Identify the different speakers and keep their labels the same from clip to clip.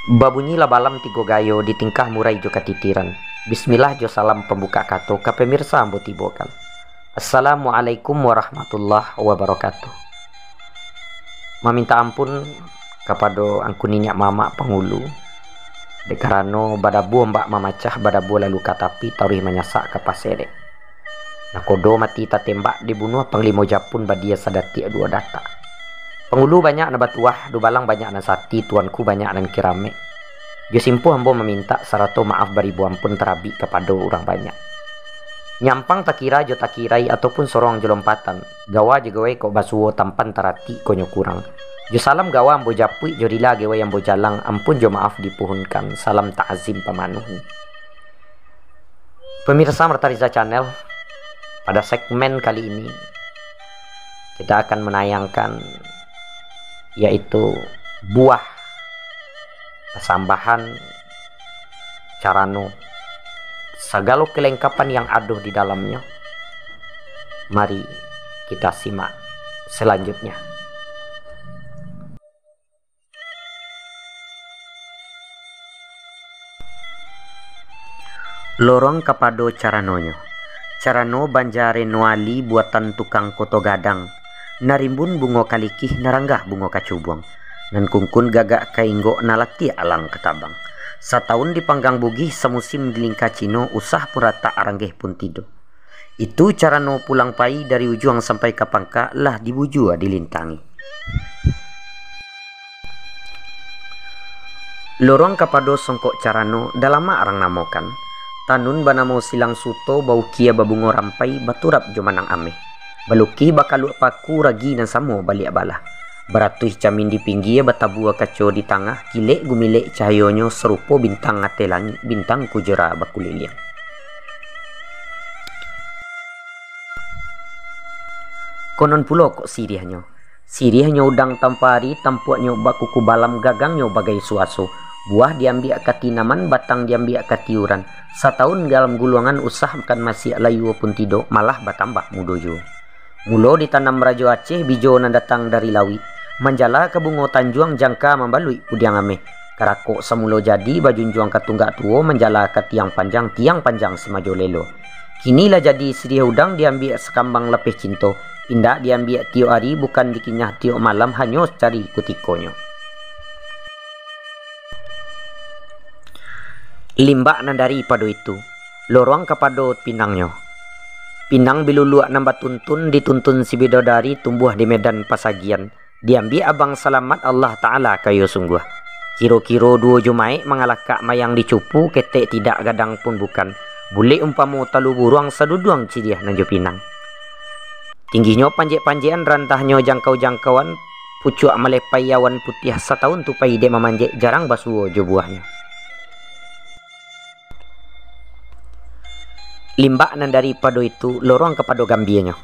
Speaker 1: Babunyilah balam tigo gayo di tingkah murai jo katitiran. Bismillah jo salam pembuka kato ka pemirsa ambo tibokan. Assalamualaikum warahmatullahi wabarakatuh. Meminta ampun kepada angku ninyak mama pengulu. De karano badabu mbak mamacah badabu lalu katapi taurih menyasak ke pasere. Nakodo mati tatembak dibunuh panglimo Japun badia sadati dua data. Pengulu banyak na batuah, du balang banyak na sati, tuanku banyak nan kirame. Jo simpu ambo meminta sarato maaf baribu ampun terabi kepada orang banyak. Nyampang takira jo takirai ataupun sorong jo lompatan. Gawa jo gawe kok basuo tampan tarati konyo kurang. Jo salam gawa ambo japui jo rila gawe ambo jalang ampun jo maaf dipuhunkan. Salam ta'azim pamanuhi. Pemirsa Mertariza Channel, pada segmen kali ini kita akan menayangkan yaitu buah pesambahan carano segala kelengkapan yang ada di dalamnya. Mari kita simak selanjutnya. Lorong kapado caranonyo. Carano banjare nuali buatan tukang koto gadang. Narimbun bungo kalikih naranggah bungo kacubong. Nan kungkun gagak kainggo nalati alang ketabang. Setahun dipanggang bugih semusim dilingka cino usah purata aranggeh pun tido. Itu carano pulang pai dari ujung sampai ke pangka lah dibujua dilintangi. Lorong kapado songkok carano dalam arang namokan. Tanun banamo silang suto bau kia babungo rampai baturap jomanang ameh. Baluki bakalu paku ragi dan samo balik bala. Beratuh camin di pinggir batabua kaco di tengah. Kilek gumilek cahayonyo serupo bintang ngate langit. Bintang kujera bakuliliang. Konon pulo kok sirihanyo. Sirihanyo udang tampari tampuaknyo bakuku balam gagangnya bagai suaso. Buah diambil katinaman batang diambil katiuran. Setahun dalam gulungan usah kan masih layu pun tido malah batambah mudojo. Mulo ditanam Rajo Aceh bijo nan datang dari Lawi. Manjala ke bungo Tanjuang jangka membalui pudiang ameh. Karako semulo jadi bajunjuang katunggak tuo manjala ke tiang panjang semajo lelo. Kinilah jadi siri udang diambil sekambang lepeh cinto. Indah diambil tio ari bukan dikinyah tio malam hanya cari kutikonyo. Limbak nan dari pado itu. Lorong kapado pinangnyo. Pinang biluluak nambah tuntun dituntun si bidodari tumbuh di medan pasagian. Diambil abang selamat Allah Ta'ala kayo sungguh. Kiro-kiro dua jumai mengalakak mayang dicupu ketek tidak gadang pun bukan. Boleh umpamu talu buruang saduduang ciriah nanjo pinang. Tingginya panjek-panjekan rantahnya jangkau-jangkauan. Pucuk malepai awan putih setahun tupai dek memanjek jarang basuo jo buahnya. Limbak nan dari pado itu lorong kepada gambianya.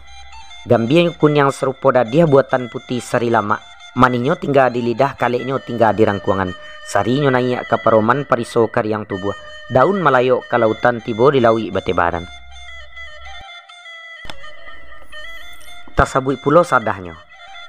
Speaker 1: Gambianya kun yang serupa dadiah buatan putih sari lama. Maninyo tinggal di lidah, kaleknya tinggal di rangkuangan. Sarinya naik ke paroman pariso karyang tubuh. Daun melayok ke lautan tibo dilawi batebaran. Tasabui pulo sadahnya.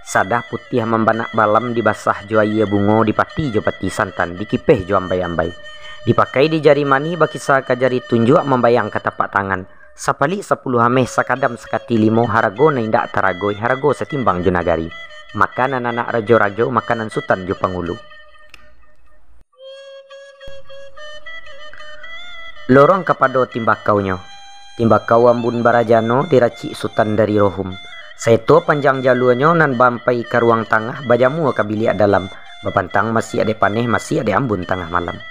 Speaker 1: Sadah putih membanak balam dibasah joaya bungo dipati jo pati santan dikipeh jo ambai-ambai. Dipakai di jari mani bakisa ke jari tunjuk membayang ke tapak tangan. Sapali 10 hameh sakadam sekati limo harago na indak taragoy harago setimbang junagari. Makanan anak rajo-rajo makanan sultan jo pangulu. Lorong kapado timbakaunyo. Timbakau ambun barajano diracik sultan dari rohum. Seto panjang jaluanyo nan bampai ke ruang tengah bajamu ke bilik dalam. Bapantang masih ada paneh masih ada ambun tengah malam.